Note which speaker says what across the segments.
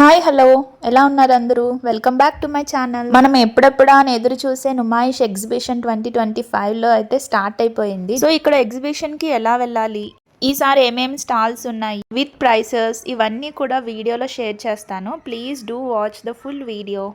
Speaker 1: Hi hello ఎలా ఉన్నారు అందరూ welcome back to my channel. మనం ఎప్పుడెప్పుడా అని ఎదురు చూసే నుమాయిష్ ఎగ్జిబిషన్ 2025లో అయితే స్టార్ట్ అయిపోయింది. సో ఇక్కడ ఎగ్జిబిషన్ కి ఎలా వెళ్ళాలి, ఈసారి ఏమేమి స్టాల్స్ ఉన్నాయి, విత్ ప్రైసెస్, ఇవన్నీ కూడా వీడియోలో షేర్ చేస్తాను. Please do watch the full video.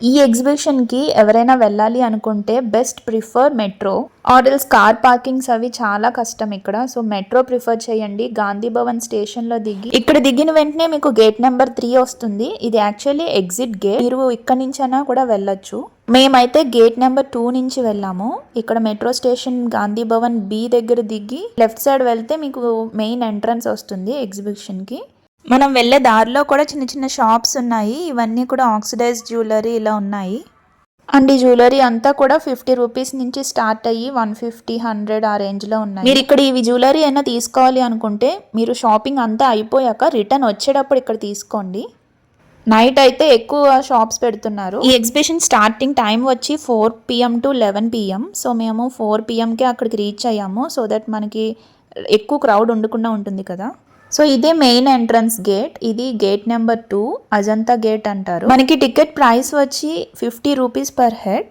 Speaker 1: ఈ ఎగ్జిబిషన్కి ఎవరైనా వెళ్ళాలి అనుకుంటే best prefer metro or else car parkings అవి చాలా కష్టం ఇక్కడ. సో మెట్రో ప్రిఫర్ చేయండి. గాంధీ భవన్ స్టేషన్లో ఇక్కడ దిగిన వెంటనే మీకు గేట్ నెంబర్ 3 వస్తుంది. ఇది యాక్చువల్లీ ఎగ్జిట్ గేట్. మీరు ఇక్కడ నుంచైనా కూడా వెళ్ళొచ్చు. మేమైతే గేట్ నెంబర్ 2 నుంచి వెళ్ళాము. ఇక్కడ metro station Gandhi Bhavan B దగ్గర దిగి లెఫ్ట్ సైడ్ వెళ్తే మీకు మెయిన్ ఎంట్రన్స్ వస్తుంది ఎగ్జిబిషన్కి. మనం వెళ్ళే దారిలో కూడా చిన్న చిన్న షాప్స్ ఉన్నాయి. ఇవన్నీ కూడా ఆక్సిడైజ్ జ్యువెలరీ ఇలా ఉన్నాయి. అండ్ ఈ జ్యువెలరీ అంతా కూడా 50 రూపీస్ నుంచి స్టార్ట్ అయ్యి 150, 100 ఆ రేంజ్లో ఉన్నాయి. మీరు ఇక్కడ ఇవి జ్యువెలరీ అయినా తీసుకోవాలి అనుకుంటే మీరు షాపింగ్ అంతా అయిపోయాక రిటర్న్ వచ్చేటప్పుడు ఇక్కడ తీసుకోండి. నైట్ అయితే ఎక్కువ షాప్స్ పెడుతున్నారు. ఈ ఎగ్జిబిషన్ స్టార్టింగ్ టైం వచ్చి 4 PM to 11 PM. సో మేము 4 PMకే అక్కడికి రీచ్ అయ్యాము. సో దట్ మనకి ఎక్కువ క్రౌడ్ ఉండకుండా ఉంటుంది కదా. సో ఇదే మెయిన్ ఎంట్రన్స్ గేట్. ఇది గేట్ నెంబర్ 2 అజంతా గేట్ అంటారు. మనకి టికెట్ ప్రైస్ వచ్చి 50 రూపీస్ పర్ హెడ్.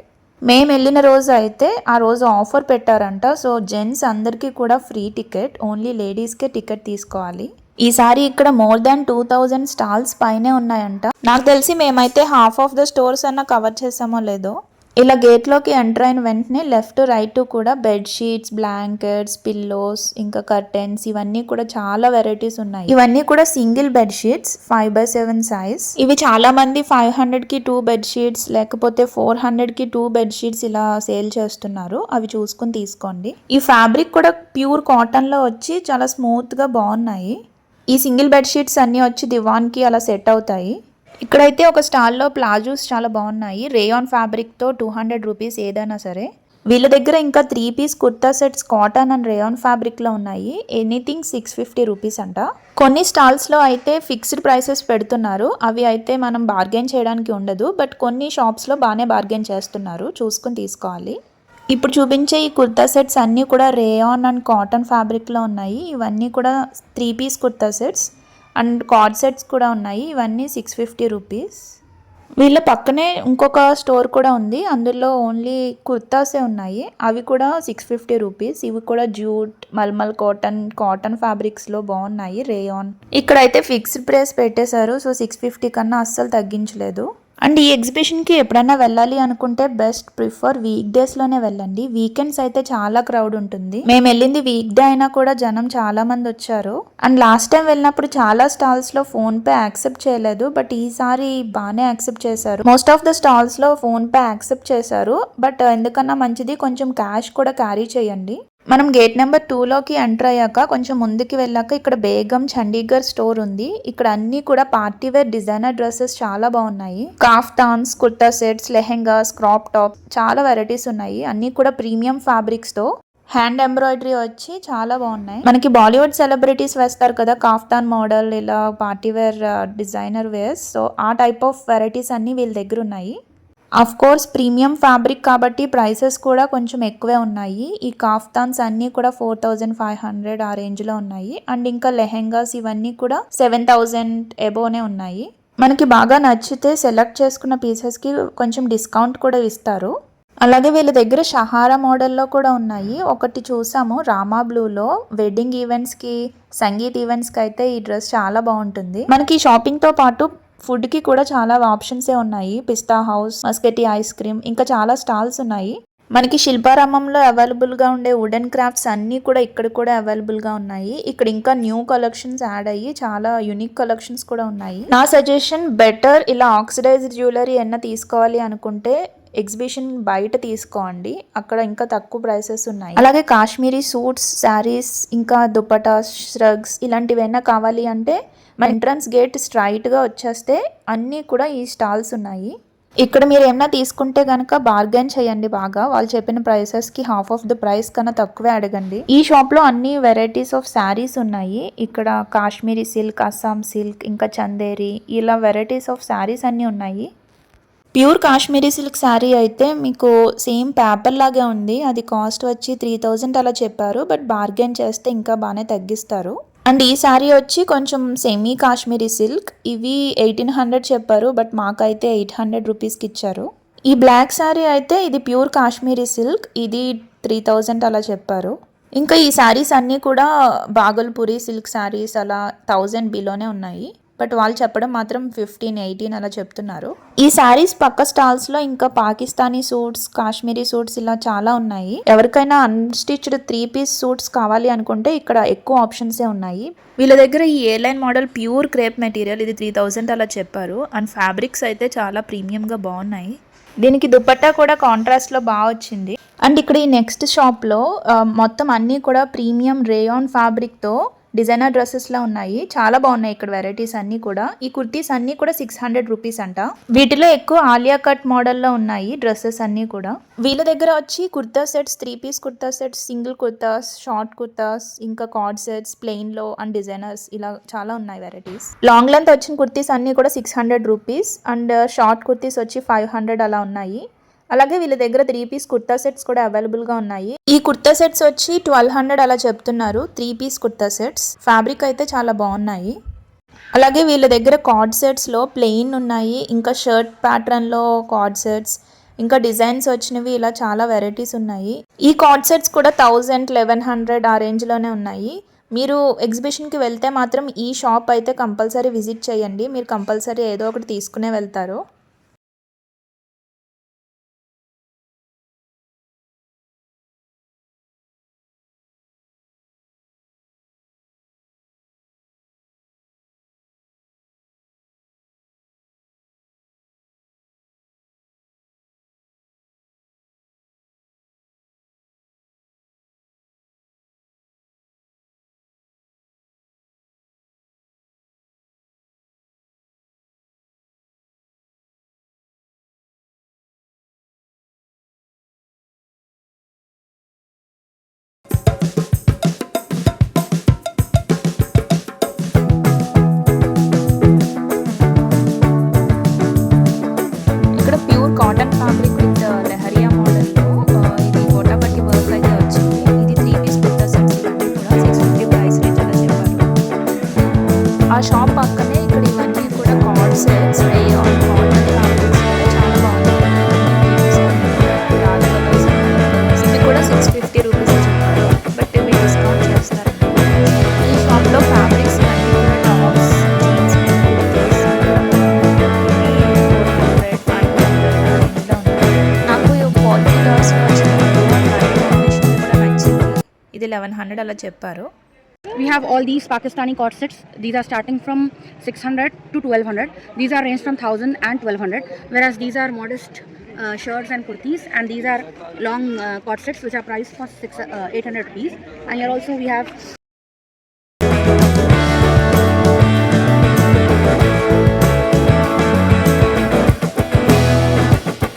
Speaker 1: మేము వెళ్ళిన రోజు అయితే ఆ రోజు ఆఫర్ పెట్టారంట. సో జెంట్స్ అందరికీ కూడా ఫ్రీ టికెట్, ఓన్లీ లేడీస్కే టికెట్ తీసుకోవాలి. ఈసారి ఇక్కడ మోర్ దాన్ 2000 స్టాల్స్ పైనే ఉన్నాయంట. నాకు తెలిసి మేమైతే హాఫ్ ఆఫ్ ద స్టోర్స్ అన్న కవర్ చేసామో లేదో. ఇలా గేట్లోకి ఎంటర్ అయిన వెంటనే లెఫ్ట్ రైట్ కూడా బెడ్షీట్స్, బ్లాంకెట్స్, పిల్లోస్, ఇంకా కర్టెన్స్, ఇవన్నీ కూడా చాలా వెరైటీస్ ఉన్నాయి. ఇవన్నీ కూడా సింగిల్ బెడ్షీట్స్ 5x7 సైజ్. ఇవి చాలా మంది 500కి 2 బెడ్షీట్స్ లేకపోతే 400కి 2 బెడ్షీట్స్ ఇలా సేల్ చేస్తున్నారు. అవి చూసుకుని తీసుకోండి. ఈ ఫ్యాబ్రిక్ కూడా ప్యూర్ కాటన్లో వచ్చి చాలా స్మూత్గా బాగున్నాయి. ఈ సింగిల్ బెడ్షీట్స్ అన్నీ వచ్చి దివాన్కి అలా సెట్ అవుతాయి. ఇక్కడైతే ఒక స్టాల్లో ప్లాజోస్ చాలా బాగున్నాయి. రేయాన్ ఫ్యాబ్రిక్తో 200 రూపీస్ ఏదైనా సరే. వీళ్ళ దగ్గర ఇంకా 3 piece kurta sets cotton and rayon ఫ్యాబ్రిక్లో ఉన్నాయి. ఎనీథింగ్ 650 రూపీస్ అంట. కొన్ని స్టాల్స్లో అయితే ఫిక్స్డ్ ప్రైసెస్ పెడుతున్నారు. అవి అయితే మనం బార్గెన్ చేయడానికి ఉండదు. బట్ కొన్ని షాప్స్లో బాగానే బార్గెన్ చేస్తున్నారు, చూసుకుని తీసుకోవాలి. ఇప్పుడు చూపించే ఈ కుర్తా సెట్స్ అన్నీ కూడా రేయాన్ అండ్ కాటన్ ఫ్యాబ్రిక్లో ఉన్నాయి. ఇవన్నీ కూడా 3 piece kurta sets and co-ord sets కూడా ఉన్నాయి. ఇవన్నీ 650 రూపీస్. వీళ్ళ పక్కనే ఇంకొక స్టోర్ కూడా ఉంది. అందులో ఓన్లీ కుర్తాసే ఉన్నాయి. అవి కూడా 650 రూపీస్. ఇవి కూడా జూట్, మల్మల్ కాటన్ ఫ్యాబ్రిక్స్లో బాగున్నాయి. రేయాన్ ఇక్కడైతే ఫిక్స్డ్ ప్రైస్ పెట్టేశారు. సో 650 కన్నా అస్సలు తగ్గించలేదు. అండ్ ఈ ఎగ్జిబిషన్కి ఎప్పుడైనా వెళ్ళాలి అనుకుంటే బెస్ట్ ప్రిఫర్ వీక్ డేస్లోనే వెళ్ళండి. వీకెండ్స్ అయితే చాలా క్రౌడ్ ఉంటుంది. మేము వెళ్ళింది వీక్ డే అయినా కూడా జనం చాలా మంది వచ్చారు. అండ్ లాస్ట్ టైం వెళ్ళినప్పుడు చాలా స్టాల్స్లో ఫోన్పే యాక్సెప్ట్ చేయలేదు. బట్ ఈసారి బాగానే యాక్సెప్ట్ చేశారు. మోస్ట్ ఆఫ్ ద స్టాల్స్లో ఫోన్పే యాక్సెప్ట్ చేశారు. బట్ ఎందుకన్నా మంచిది కొంచెం క్యాష్ కూడా క్యారీ చేయండి. మనం గేట్ నెంబర్ 2లోకి ఎంటర్ అయ్యాక కొంచెం ముందుకి వెళ్ళాక ఇక్కడ బేగం చండీగఢ్ స్టోర్ ఉంది. ఇక్కడ అన్ని కూడా పార్టీ వేర్ డిజైనర్ డ్రెస్సెస్ చాలా బాగున్నాయి. Kaftans, kurta sets, lehengas, crop top చాలా వెరైటీస్ ఉన్నాయి. అన్ని కూడా ప్రీమియం ఫ్యాబ్రిక్స్ తో హ్యాండ్ ఎంబ్రాయిడరీ వచ్చి చాలా బాగున్నాయి. మనకి బాలీవుడ్ సెలబ్రిటీస్ వేస్తారు కదా కాఫ్తాన్ మోడల్, ఇలా party wear designer wears. So ఆ టైప్ ఆఫ్ వెరైటీస్ అన్ని వీళ్ళ దగ్గర ఉన్నాయి. అఫ్ కోర్స్ ప్రీమియం ఫ్యాబ్రిక్ కాబట్టి ప్రైసెస్ కూడా కొంచెం ఎక్కువే ఉన్నాయి. ఈ కాఫ్తాన్స్ అన్నీ కూడా 4500 ఆ రేంజ్లో ఉన్నాయి. అండ్ ఇంకా లెహెంగాస్ ఇవన్నీ కూడా 7000 ఎబోనే ఉన్నాయి. మనకి బాగా నచ్చితే సెలెక్ట్ చేసుకున్న పీసెస్కి కొంచెం డిస్కౌంట్ కూడా ఇస్తారు. అలాగే వీళ్ళ దగ్గర షహారా మోడల్లో కూడా ఉన్నాయి. ఒకటి చూసాము రామా బ్లూలో. వెడ్డింగ్ ఈవెంట్స్కి, సంగీత్ ఈవెంట్స్కి అయితే ఈ డ్రెస్ చాలా బాగుంటుంది. మనకి షాపింగ్తో పాటు ఫుడ్కి కూడా చాలా ఆప్షన్సే ఉన్నాయి. పిస్తా హౌస్, మస్కెటీ ఐస్ క్రీమ్, ఇంకా చాలా స్టాల్స్ ఉన్నాయి. మనకి శిల్పారామంలో అవైలబుల్గా ఉండే వుడెన్ క్రాఫ్ట్స్ అన్నీ కూడా ఇక్కడ కూడా అవైలబుల్గా ఉన్నాయి. ఇక్కడ ఇంకా న్యూ కలెక్షన్స్ యాడ్ అయ్యి చాలా యూనిక్ కలెక్షన్స్ కూడా ఉన్నాయి. నా సజెషన్ బెటర్ ఇలా ఆక్సిడైజ్డ్ జ్యువెలరీ ఏమన్నా తీసుకోవాలి అనుకుంటే ఎగ్జిబిషన్ బయట తీసుకోండి. అక్కడ ఇంకా తక్కువ ప్రైసెస్ ఉన్నాయి. అలాగే కాశ్మీరీ సూట్స్, శారీస్, ఇంకా దుపటాస్, ష్రగ్స్ ఇలాంటివైనా కావాలి అంటే మన ఎంట్రన్స్ గేట్ స్ట్రైట్గా వచ్చేస్తే అన్నీ కూడా ఈ స్టాల్స్ ఉన్నాయి. ఇక్కడ మీరు ఏమైనా తీసుకుంటే కనుక బార్గెన్ చేయండి బాగా. వాళ్ళు చెప్పిన ప్రైసెస్కి హాఫ్ ఆఫ్ ద ప్రైస్ కన్నా తక్కువే అడగండి. ఈ షాప్లో అన్ని వెరైటీస్ ఆఫ్ శారీస్ ఉన్నాయి. ఇక్కడ కాశ్మీరీ సిల్క్, అస్సాం సిల్క్, ఇంకా చందేరి ఇలా వెరైటీస్ ఆఫ్ శారీస్ అన్నీ ఉన్నాయి. ప్యూర్ కాశ్మీరీ సిల్క్ శారీ అయితే మీకు సేమ్ పేపర్ లాగే ఉంది. అది కాస్ట్ వచ్చి 3000 అలా చెప్పారు. బట్ బార్గెన్ చేస్తే ఇంకా బాగానే తగ్గిస్తారు. అండ్ ఈ శారీ వచ్చి కొంచెం సెమీ కాశ్మీరీ సిల్క్. ఇవి 1800 చెప్పారు. బట్ మాకైతే 800 రూపీస్కి ఇచ్చారు. ఈ బ్లాక్ శారీ అయితే ఇది ప్యూర్ కాశ్మీరీ సిల్క్. ఇది 3000 అలా చెప్పారు. ఇంకా ఈ శారీస్ అన్నీ కూడా బాగల్పూరి సిల్క్ శారీస్ అలా 1000 బిలోనే ఉన్నాయి. బట్ వాళ్ళు చెప్పడం మాత్రం 15-18 అలా చెప్తున్నారు. ఈ శారీస్ పక్క స్టాల్స్ లో ఇంకా పాకిస్తానీ సూట్స్, కాశ్మీరీ సూట్స్ ఇలా చాలా ఉన్నాయి. ఎవరికైనా అన్స్టిచ్డ్ 3 పీస్ సూట్స్ కావాలి అనుకుంటే ఇక్కడ ఎక్కువ ఆప్షన్సే ఉన్నాయి. వీళ్ళ దగ్గర ఈ airline model pure crepe material ఇది 3000 అలా చెప్పారు. అండ్ ఫ్యాబ్రిక్స్ అయితే చాలా ప్రీమియంగా బాగున్నాయి. దీనికి దుపట్టా కూడా కాంట్రాస్ట్ లో బాగా వచ్చింది. అండ్ ఇక్కడ ఈ నెక్స్ట్ షాప్ లో మొత్తం అన్ని కూడా ప్రీమియం రేయాన్ ఫ్యాబ్రిక్ తో డిజైనర్ డ్రెస్సెస్ లా ఉన్నాయి. చాలా బాగున్నాయి ఇక్కడ వెరైటీస్ అన్ని కూడా. ఈ కుర్తీస్ అన్ని కూడా 600 రూపీస్ అంట. వీటిలో ఎక్కువ ఆలియా కట్ మోడల్లో ఉన్నాయి డ్రెస్సెస్ అన్ని కూడా. వీళ్ళ దగ్గర వచ్చి kurta sets, 3 piece kurta sets, single kurtas, short kurtas, ఇంకా కార్డ్ సెట్స్, ప్లెయిన్ లో అండ్ డిజైనర్స్ ఇలా చాలా ఉన్నాయి వెరైటీస్. లాంగ్ లెంత్ వచ్చిన కుర్తీస్ అన్ని కూడా 600 రూపీస్ అండ్ షార్ట్ కుర్తీస్ వచ్చి 500 అలా ఉన్నాయి. అలాగే వీళ్ళ దగ్గర 3 పీస్ కుర్తా సెట్స్ కూడా అవైలబుల్గా ఉన్నాయి. ఈ కుర్తా సెట్స్ వచ్చి 1200 అలా చెప్తున్నారు. 3 పీస్ కుర్తా సెట్స్ ఫ్యాబ్రిక్ అయితే చాలా బాగున్నాయి. అలాగే వీళ్ళ దగ్గర కార్డ్ సెట్స్లో ప్లెయిన్ ఉన్నాయి, ఇంకా షర్ట్ ప్యాటర్న్లో కార్డ్ సెట్స్, ఇంకా డిజైన్స్ వచ్చినవి ఇలా చాలా వెరైటీస్ ఉన్నాయి. ఈ కార్డ్ సెట్స్ కూడా 1000-1100 ఆ రేంజ్లోనే ఉన్నాయి. మీరు ఎగ్జిబిషన్కి వెళ్తే మాత్రం ఈ షాప్ అయితే కంపల్సరీ విజిట్ చేయండి. మీరు కంపల్సరీ ఏదో ఒకటి తీసుకునే వెళ్తారు. కాటన్ ఫ్యాబ్రిక్ విత్ లెహరియా మోడల్లో ఇది గోటాపట్టి వర్క్ అయితే వచ్చింది. ఇది 3 పీస్ కుర్తా సెట్స్ ఇవన్నీ కూడా 650 ప్రైస్ రేంజ్ అలా చెప్పారు. ఆ షాప్ పక్కనే ఇక్కడ ఇవన్నీ కూడా card sets, rayon cotton fabrics కూడా చాలా బాగున్నాయి. ఇవి కూడా 650 రూపీస్ చెప్పారు. బట్ ఇవి డిస్కౌంట్ చేస్తారు. ఈ షాప్లో ఫ్యాబ్రిక్స్ అన్నీ కూడా టాప్స్, జీన్స్, ఇది 1100 అలా చెప్పారు.
Speaker 2: We have all these Pakistani cord sets. These are starting from 600 to 1200. These are ranged from 1000 and 1200. Whereas these are modest shirts and kurtis, and these are long cord sets which are priced for 800 rupees. And here also we have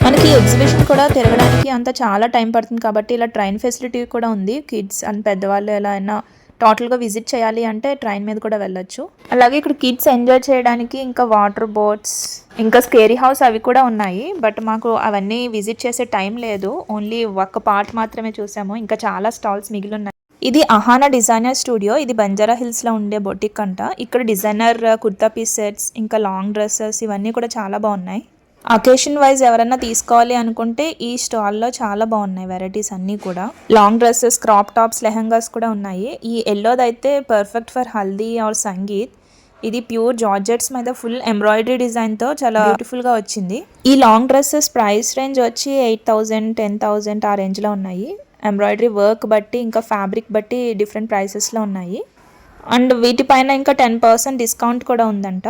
Speaker 1: మనకి exhibition కూడా తిరగడానికి అంత చాలా time పడుతుంది కాబట్టి ఇలా train facility కూడా ఉంది. కిడ్స్ అండ్ పెద్దవాళ్ళు ఎలా అయినా టోటల్గా విజిట్ చేయాలి అంటే ట్రైన్ మీద కూడా వెళ్ళొచ్చు. అలాగే ఇక్కడ కిడ్స్ ఎంజాయ్ చేయడానికి ఇంకా వాటర్ బోట్స్, ఇంకా స్కేరీ హౌస్ అవి కూడా ఉన్నాయి. బట్ మాకు అవన్నీ విజిట్ చేసే టైం లేదు. ఓన్లీ ఒక్క పార్ట్ మాత్రమే చూసాము. ఇంకా చాలా స్టాల్స్ మిగిలి ఉన్నాయి. ఇది అహానా డిజైనర్ స్టూడియో. ఇది బంజారా హిల్స్లో ఉండే బొటిక్ అంట. ఇక్కడ డిజైనర్ కుర్తా పీస్ సెట్స్, ఇంకా లాంగ్ డ్రెస్సెస్ ఇవన్నీ కూడా చాలా బాగున్నాయి. అకేషన్ వైజ్ ఎవరైనా తీసుకోవాలి అనుకుంటే ఈ స్టాల్లో చాలా బాగున్నాయి వెరైటీస్ అన్నీ కూడా. Long dresses, crop tops, lehengas కూడా ఉన్నాయి. ఈ ఎల్లోది అయితే perfect for haldi or sangeet. ఇది ప్యూర్ జార్జెట్స్ మీద ఫుల్ ఎంబ్రాయిడరీ డిజైన్తో చాలా బ్యూటిఫుల్గా వచ్చింది. ఈ లాంగ్ డ్రెస్సెస్ ప్రైస్ రేంజ్ వచ్చి 8000, 10,000 ఆ రేంజ్లో ఉన్నాయి. ఎంబ్రాయిడరీ వర్క్ బట్టి ఇంకా ఫ్యాబ్రిక్ బట్టి డిఫరెంట్ ప్రైసెస్లో ఉన్నాయి. అండ్ వీటిపైన ఇంకా 10% డిస్కౌంట్ కూడా ఉందంట.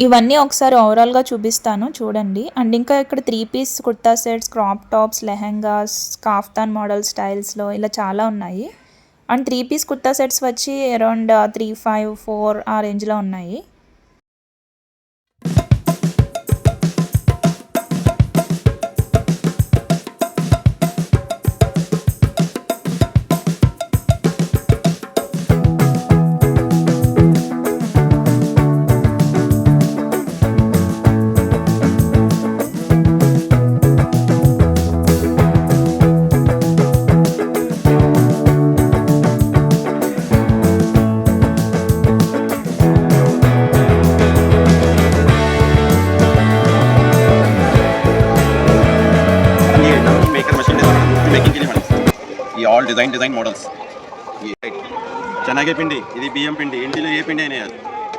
Speaker 1: ఇవన్నీ ఒకసారి ఓవరాల్గా చూపిస్తాను చూడండి. అండ్ ఇంకా ఇక్కడ 3 piece kurta sets, crop tops, lehengas, kaftan model స్టైల్స్లో ఇలా చాలా ఉన్నాయి. అండ్ 3 పీస్ కుర్తా సెట్స్ వచ్చి అరౌండ్ 354 ఆ రేంజ్లో ఉన్నాయి.
Speaker 3: Design models. శనగ పిండి, ఇది బియ్యం పిండి, ఇంటిలో ఏ పిండి అయినా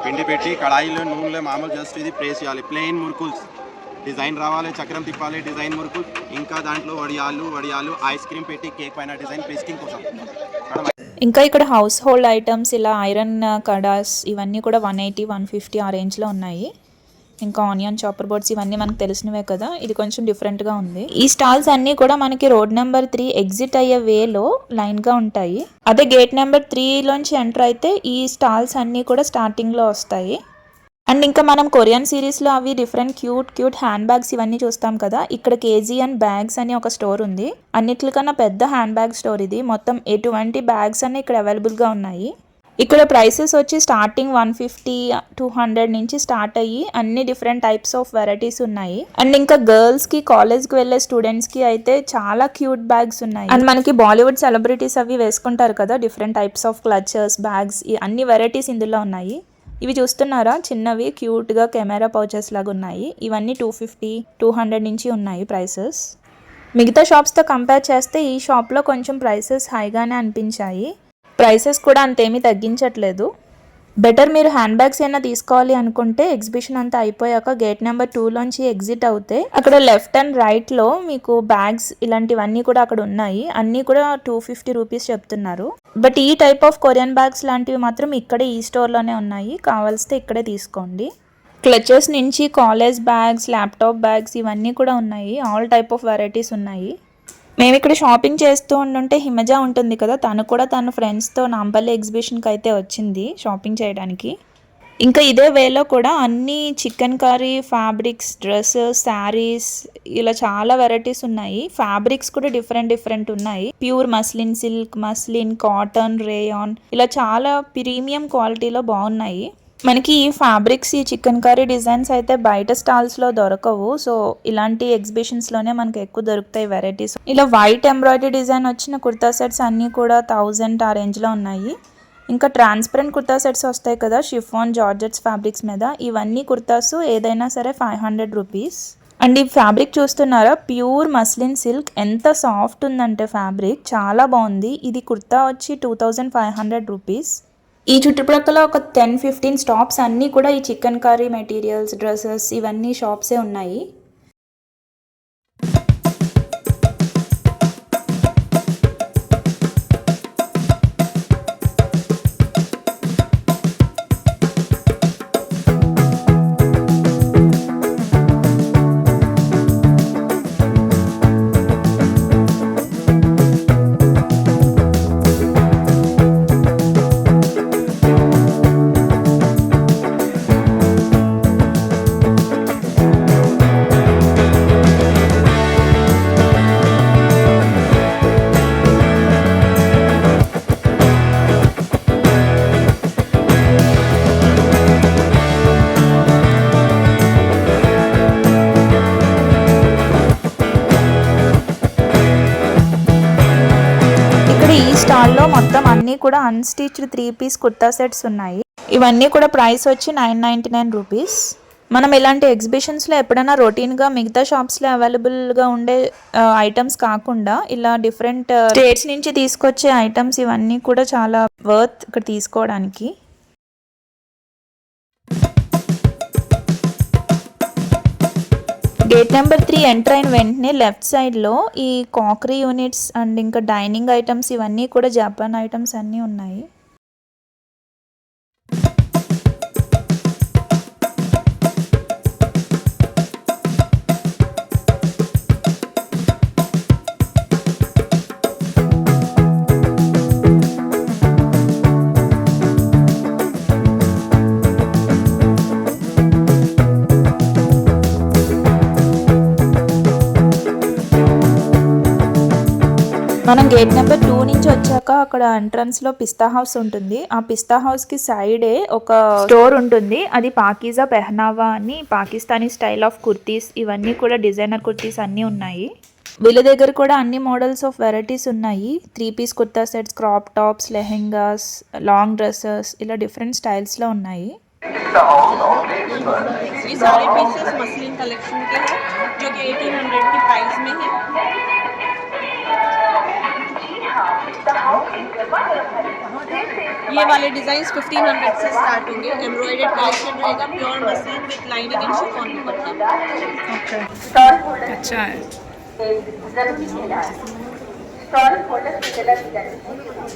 Speaker 3: పిండి పెట్టి కడాయిలో నూనెలో మామూలు జస్ట్ ఇది ప్రేస్ చేయాలి. ప్లెయిన్ మురుకుల్స్ డిజైన్ రావాలి, చక్రం తిప్పాలి, డిజైన్ మురుకుల్. ఇంకా దాంట్లో వడియాలు ఐస్ క్రీమ్ పెట్టి కేక్ పైన డిజైన్ పేస్టింగ్ కోసం.
Speaker 1: ఇంకా ఇక్కడ హౌస్ హోల్డ్ ఐటమ్స్ ఇలా ఐరన్ కడాస్ ఇవన్నీ కూడా 180, 150 ఆ రేంజ్లో ఉన్నాయి. ఇంకా ఆనియన్ చాపర్ బోర్డ్స్ ఇవన్నీ మనకు తెలిసినవే కదా, ఇది కొంచెం డిఫరెంట్గా ఉంది. ఈ స్టాల్స్ అన్నీ కూడా మనకి రోడ్ నెంబర్ 3 ఎగ్జిట్ అయ్యే వేలో లైన్గా ఉంటాయి. అదే గేట్ నెంబర్ 3లోంచి ఎంటర్ అయితే ఈ స్టాల్స్ అన్నీ కూడా స్టార్టింగ్లో వస్తాయి. అండ్ ఇంకా మనం కొరియన్ సిరీస్లో అవి డిఫరెంట్ క్యూట్ హ్యాండ్ బ్యాగ్స్ ఇవన్నీ చూస్తాం కదా, ఇక్కడ KGN బ్యాగ్స్ అని ఒక స్టోర్ ఉంది. అన్నిటికన్నా పెద్ద హ్యాండ్ బ్యాగ్ స్టోర్ ఇది. మొత్తం ఎటువంటి బ్యాగ్స్ అన్ని ఇక్కడ అవైలబుల్గా ఉన్నాయి. ఇక్కడ ప్రైసెస్ వచ్చి స్టార్టింగ్ 150, 200 నుంచి స్టార్ట్ అయ్యి అన్ని డిఫరెంట్ టైప్స్ ఆఫ్ వెరైటీస్ ఉన్నాయి. అండ్ ఇంకా గర్ల్స్కి కాలేజ్కి వెళ్ళే స్టూడెంట్స్కి అయితే చాలా క్యూట్ బ్యాగ్స్ ఉన్నాయి. అండ్ మనకి బాలీవుడ్ సెలబ్రిటీస్ అవి వేసుకుంటారు కదా, different types of clutches, bags, అన్ని వెరైటీస్ ఇందులో ఉన్నాయి. ఇవి చూస్తున్నారా, చిన్నవి క్యూట్గా కెమెరా పౌచెస్ లాగా ఉన్నాయి. ఇవన్నీ 250, 200 నుంచి ఉన్నాయి ప్రైసెస్. మిగతా షాప్స్తో కంపేర్ చేస్తే ఈ షాప్లో కొంచెం ప్రైసెస్ హైగానే అనిపించాయి. ప్రైసెస్ కూడా అంతేమీ తగ్గించట్లేదు. బెటర్ మీరు హ్యాండ్ బ్యాగ్స్ అయినా తీసుకోవాలి అనుకుంటే ఎగ్జిబిషన్ అంతా అయిపోయాక గేట్ నెంబర్ 2లోంచి ఎగ్జిట్ అవుతే అక్కడ లెఫ్ట్ అండ్ రైట్లో మీకు బ్యాగ్స్ ఇలాంటివన్నీ కూడా అక్కడ ఉన్నాయి. అన్నీ కూడా 250 రూపీస్ చెప్తున్నారు. బట్ ఈ టైప్ ఆఫ్ కొరియన్ బ్యాగ్స్ లాంటివి మాత్రం ఇక్కడే ఈ స్టోర్లోనే ఉన్నాయి. కావాల్సితే ఇక్కడే తీసుకోండి. క్లచెస్ నుంచి కాలేజ్ బ్యాగ్స్, ల్యాప్టాప్ బ్యాగ్స్ ఇవన్నీ కూడా ఉన్నాయి. ఆల్ టైప్ ఆఫ్ వెరైటీస్ ఉన్నాయి. మేము ఇక్కడ షాపింగ్ చేస్తూ ఉంటుంటే హిమజ ఉంటుంది కదా, తను కూడా తన ఫ్రెండ్స్తో నాంపల్లి ఎగ్జిబిషన్కి అయితే వచ్చింది షాపింగ్ చేయడానికి. ఇంకా ఇదే వేలో కూడా అన్ని chicken curry, fabrics, dresses, saris ఇలా చాలా వెరైటీస్ ఉన్నాయి. ఫ్యాబ్రిక్స్ కూడా డిఫరెంట్ ఉన్నాయి. Pure muslin, silk, muslin, cotton, rayon ఇలా చాలా ప్రీమియం క్వాలిటీలో బాగున్నాయి. మనకి ఈ ఫ్యాబ్రిక్స్, ఈ చికెన్ కర్రీ డిజైన్స్ అయితే బయట స్టాల్స్లో దొరకవు. సో ఇలాంటి ఎగ్జిబిషన్స్లోనే మనకి ఎక్కువ దొరుకుతాయి వెరైటీస్. ఇలా వైట్ ఎంబ్రాయిడరీ డిజైన్ వచ్చిన కుర్తా సెట్స్ అన్నీ కూడా 1000 ఆ రేంజ్లో ఉన్నాయి. ఇంకా ట్రాన్స్పరెంట్ కుర్తా సెట్స్ వస్తాయి కదా, షిఫాన్, జార్జెట్స్ ఫ్యాబ్రిక్స్ మీద, ఇవన్నీ కుర్తాస్ ఏదైనా సరే 500 రూపీస్. అండ్ ఈ ఫ్యాబ్రిక్ చూస్తున్నారా, ప్యూర్ మస్లిన్ సిల్క్. ఎంత సాఫ్ట్ ఉందంటే ఫ్యాబ్రిక్ చాలా బాగుంది. ఇది కుర్తా వచ్చి 2500 రూపీస్. ఈ చుట్టుప్రక్కల ఒక 10-15 స్టాప్స్ అన్నీ కూడా ఈ చికెన్ కర్రీ మెటీరియల్స్, డ్రెస్సెస్ ఇవన్నీ షాప్సే ఉన్నాయి. స్టాల్లో మొత్తం అన్నీ కూడా అన్స్టిచ్డ్ 3 పీస్ కుర్తా సెట్స్ ఉన్నాయి. ఇవన్నీ కూడా ప్రైస్ వచ్చి 999 రూపీస్. మనం ఇలాంటి ఎగ్జిబిషన్స్లో ఎప్పుడైనా రొటీన్గా మిగతా షాప్స్లో అవైలబుల్గా ఉండే ఐటమ్స్ కాకుండా ఇలా డిఫరెంట్ స్టేట్స్ నుంచి తీసుకొచ్చే ఐటమ్స్ ఇవన్నీ కూడా చాలా వర్త్ ఇక్కడ తీసుకోవడానికి. గేట్ నెంబర్ 3 ఎంటర్ అయిన వెంటనే లెఫ్ట్ సైడ్లో ఈ కాకరీ యూనిట్స్ అండ్ ఇంకా డైనింగ్ ఐటమ్స్ ఇవన్నీ కూడా జపాన్ ఐటమ్స్ అన్నీ ఉన్నాయి. మనం గేట్ నెంబర్ 2 నుంచి వచ్చాక అక్కడ ఎంట్రన్స్ లో పిస్తా హౌస్ ఉంటుంది. ఆ పిస్తా హౌస్ కి సైడే ఒక స్టోర్ ఉంటుంది. అది పాకీజా పెహనావా అని, పాకిస్తానీ స్టైల్ ఆఫ్ కుర్తీస్ ఇవన్నీ కూడా డిజైనర్ కుర్తీస్ అన్నీ ఉన్నాయి. వీళ్ళ దగ్గర కూడా అన్ని మోడల్స్ ఆఫ్ వెరైటీస్ ఉన్నాయి. 3 piece kurta sets, crop tops, lehengas, long dresses ఇలా డిఫరెంట్ స్టైల్స్ లో ఉన్నాయి.
Speaker 4: ये सारे पीसेस मसलिन कलेक्शन के हैं जो कि 1800 की प्राइस में है। ये वाले डिजाइन 1500 से स्टार्ट होंगे. एम्ब्रॉयडर्ड कलेक्शन रहेगा, pure muslin with lining and chiffon दुपट्टा.
Speaker 1: अच्छा है.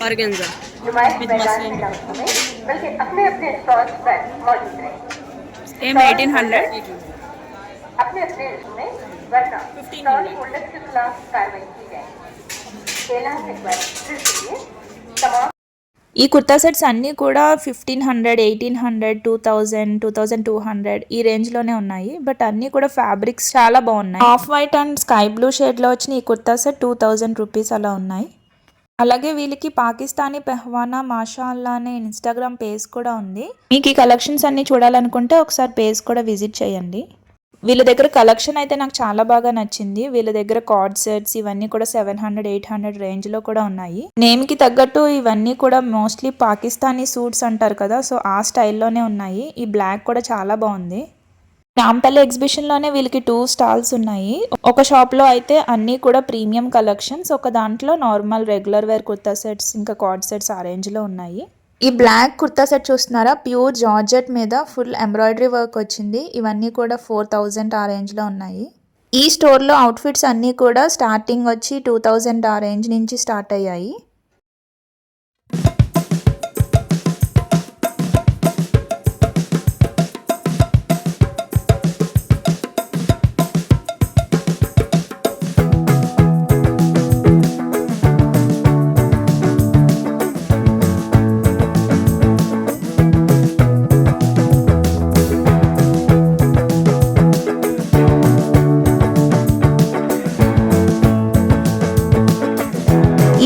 Speaker 4: Organza with muslin.
Speaker 1: सेम 1800.
Speaker 4: 1500.
Speaker 1: ఈ కుర్తా సెట్స్ అన్నీ కూడా 1500, 1800, 2000, 2200 ఈ రేంజ్లోనే ఉన్నాయి. బట్ అన్నీ కూడా ఫ్యాబ్రిక్స్ చాలా బాగున్నాయి. Off white and sky blue షేడ్లో వచ్చిన ఈ కుర్తా సెట్ 2000 రూపీస్ అలా ఉన్నాయి. అలాగే వీళ్ళకి పాకిస్తానీ పెహ్వానా మాషాల్లా అనే ఇన్స్టాగ్రామ్ పేజ్ కూడా ఉంది. మీకు ఈ కలెక్షన్స్ అన్నీ చూడాలనుకుంటే ఒకసారి పేజ్ కూడా విజిట్ చేయండి. వీళ్ళ దగ్గర కలెక్షన్ అయితే నాకు చాలా బాగా నచ్చింది. వీళ్ళ దగ్గర కార్డ్ సెట్స్ ఇవన్నీ కూడా 700, 800 రేంజ్లో కూడా ఉన్నాయి. నేమ్కి తగ్గట్టు ఇవన్నీ కూడా మోస్ట్లీ పాకిస్తానీ సూట్స్ అంటారు కదా, సో ఆ స్టైల్లోనే ఉన్నాయి. ఈ బ్లాక్ కూడా చాలా బాగుంది. నాంపల్లి ఎగ్జిబిషన్లోనే వీళ్ళకి 2 స్టాల్స్ ఉన్నాయి. ఒక షాప్లో అయితే అన్నీ కూడా ప్రీమియం కలెక్షన్స్, ఒక దాంట్లో normal regular wear kurta sets ఇంకా కార్డ్ సెట్స్ ఆ రేంజ్లో ఉన్నాయి. ఈ బ్లాక్ కుర్తా సెట్ చూస్తున్నారా, ప్యూర్ జార్జెట్ మీద ఫుల్ ఎంబ్రాయిడరీ వర్క్ వచ్చింది. ఇవన్నీ కూడా 4000 ఆ రేంజ్లో ఉన్నాయి. ఈ స్టోర్లో అవుట్ఫిట్స్ అన్నీ కూడా స్టార్టింగ్ వచ్చి 2000 ఆ రేంజ్ నుంచి స్టార్ట్ అయ్యాయి.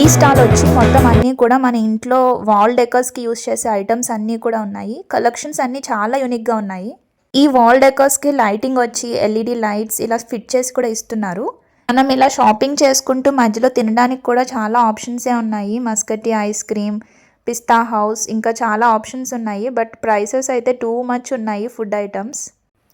Speaker 1: ఈ స్టాల్ వచ్చి మొత్తం అన్నీ కూడా మన ఇంట్లో వాల్ డెకర్స్కి యూస్ చేసే ఐటమ్స్ అన్నీ కూడా ఉన్నాయి. కలెక్షన్స్ అన్నీ చాలా యూనిక్గా ఉన్నాయి. ఈ వాల్ డెకర్స్కి లైటింగ్ వచ్చి ఎల్ఈడి లైట్స్ ఇలా ఫిట్ చేసి కూడా ఇస్తున్నారు. మనం ఇలా షాపింగ్ చేసుకుంటూ మధ్యలో తినడానికి కూడా చాలా ఆప్షన్సే ఉన్నాయి. మస్కటీ ఐస్ క్రీమ్, పిస్తా హౌస్ ఇంకా చాలా ఆప్షన్స్ ఉన్నాయి. బట్ ప్రైసెస్ అయితే టూ మచ్ ఉన్నాయి ఫుడ్ ఐటమ్స్.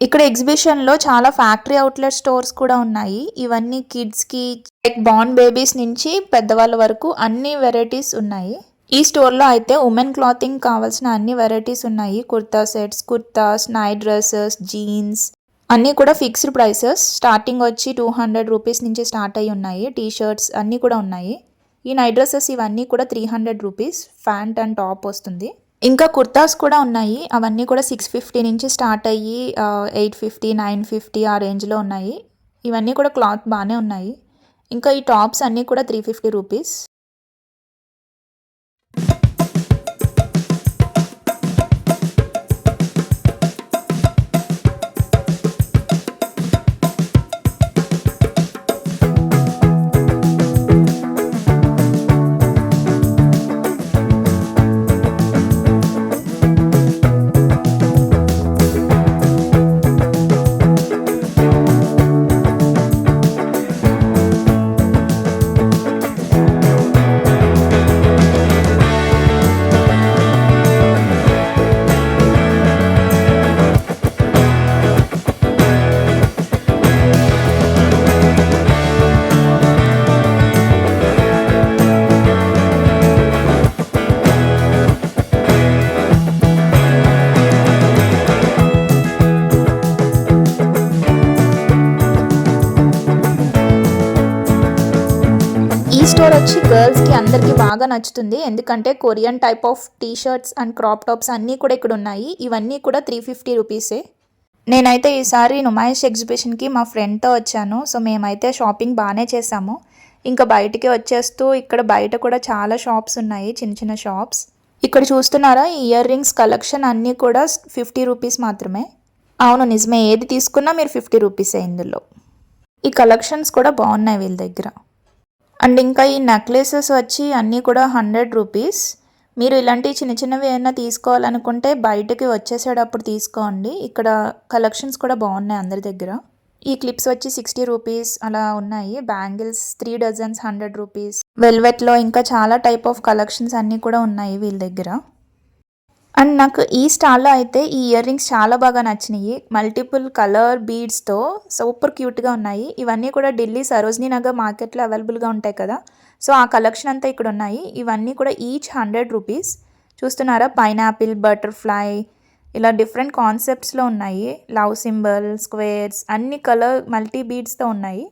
Speaker 1: ఇక్కడ ఎగ్జిబిషన్లో చాలా ఫ్యాక్టరీ అవుట్లెట్ స్టోర్స్ కూడా ఉన్నాయి. ఇవన్నీ కిడ్స్కి లైక్ బార్న్ బేబీస్ నుంచి పెద్దవాళ్ళ వరకు అన్ని వెరైటీస్ ఉన్నాయి. ఈ స్టోర్లో అయితే ఉమెన్ క్లాతింగ్ కావాల్సిన అన్ని వెరైటీస్ ఉన్నాయి. Kurta sets, kurtas, night dresses, jeans అన్నీ కూడా ఫిక్స్డ్ ప్రైసెస్. స్టార్టింగ్ వచ్చి 200 రూపీస్ నుంచి స్టార్ట్ అయ్యి ఉన్నాయి. టీ షర్ట్స్ అన్నీ కూడా ఉన్నాయి. ఈ నైట్ డ్రెస్సెస్ ఇవన్నీ కూడా 300 రూపీస్, ప్యాంట్ అండ్ టాప్ వస్తుంది. ఇంకా కుర్తాస్ కూడా ఉన్నాయి. అవన్నీ కూడా 650 నుంచి స్టార్ట్ అయ్యి 850, 950 ఆ రేంజ్లో ఉన్నాయి. ఇవన్నీ కూడా క్లాత్ బాగానే ఉన్నాయి. ఇంకా ఈ టాప్స్ అన్నీ కూడా 350 రూపీస్. స్టోర్ వచ్చి గర్ల్స్కి అందరికీ బాగా నచ్చుతుంది. ఎందుకంటే Korean type of T shirts and crop tops అన్నీ కూడా ఇక్కడ ఉన్నాయి. ఇవన్నీ కూడా 350 రూపీసే. నేనైతే ఈసారి నుమాయిష్ ఎగ్జిబిషన్కి మా ఫ్రెండ్తో వచ్చాను. సో మేమైతే షాపింగ్ బాగానే చేసాము. ఇంకా బయటికి వచ్చేస్తూ ఇక్కడ బయట కూడా చాలా షాప్స్ ఉన్నాయి, చిన్న చిన్న షాప్స్. ఇక్కడ చూస్తున్నారా, ఈ ఇయర్ రింగ్స్ కలెక్షన్ అన్నీ కూడా 50 రూపీస్ మాత్రమే. అవును నిజమే, ఏది తీసుకున్నా మీరు 50 రూపీసే ఇందులో. ఈ కలెక్షన్స్ కూడా బాగున్నాయి వీళ్ళ దగ్గర. అండ్ ఇంకా ఈ నెక్లెసెస్ వచ్చి అన్నీ కూడా 100 రూపీస్. మీరు ఇలాంటి చిన్న చిన్నవి ఏమైనా తీసుకోవాలనుకుంటే బయటకి వచ్చేసేటప్పుడు తీసుకోండి. ఇక్కడ కలెక్షన్స్ కూడా బాగున్నాయి అందరి దగ్గర. ఈ క్లిప్స్ వచ్చి 60 రూపీస్ అలా ఉన్నాయి. Bangles 3 dozens 100 rupees. వెల్వెట్లో ఇంకా చాలా టైప్ ఆఫ్ కలెక్షన్స్ అన్నీ కూడా ఉన్నాయి వీళ్ళ దగ్గర. అండ్ నాకు ఈ స్టాల్లో అయితే ఈ ఇయర్ రింగ్స్ చాలా బాగా నచ్చినాయి. మల్టిపుల్ కలర్ బీడ్స్తో సూపర్ క్యూట్గా ఉన్నాయి. ఇవన్నీ కూడా ఢిల్లీ సరోజినీ నగర్ మార్కెట్లో అవైలబుల్గా ఉంటాయి కదా, సో ఆ కలెక్షన్ అంతా ఇక్కడ ఉన్నాయి. ఇవన్నీ కూడా ఈచ్ 100 రూపీస్. చూస్తున్నారా, పైనాపిల్, బటర్ఫ్లై, ఇలా డిఫరెంట్ కాన్సెప్ట్స్లో ఉన్నాయి. లవ్ సింబల్, స్క్వేర్స్, అన్ని కలర్ మల్టీ బీడ్స్తో ఉన్నాయి.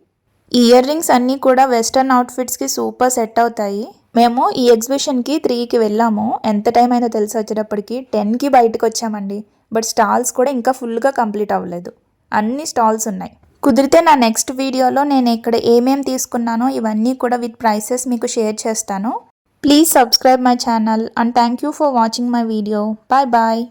Speaker 1: ఈ ఇయర్ రింగ్స్ అన్నీ కూడా వెస్టర్న్ అవుట్ఫిట్స్కి సూపర్ సెట్ అవుతాయి. మేము ఈ ఎగ్జిబిషన్కి 3కి వెళ్ళాము. ఎంత టైం అయిందో తెలిసి వచ్చేటప్పటికి 10కి బయటకు వచ్చామండి. బట్ స్టాల్స్ కూడా ఇంకా ఫుల్గా కంప్లీట్ అవ్వలేదు, అన్ని స్టాల్స్ ఉన్నాయి. కుదిరితే నా నెక్స్ట్ వీడియోలో నేను ఇక్కడ ఏమేమి తీసుకున్నానో ఇవన్నీ కూడా విత్ ప్రైసెస్ మీకు షేర్ చేస్తాను. Please subscribe my channel and thank you for watching my video. Bye bye.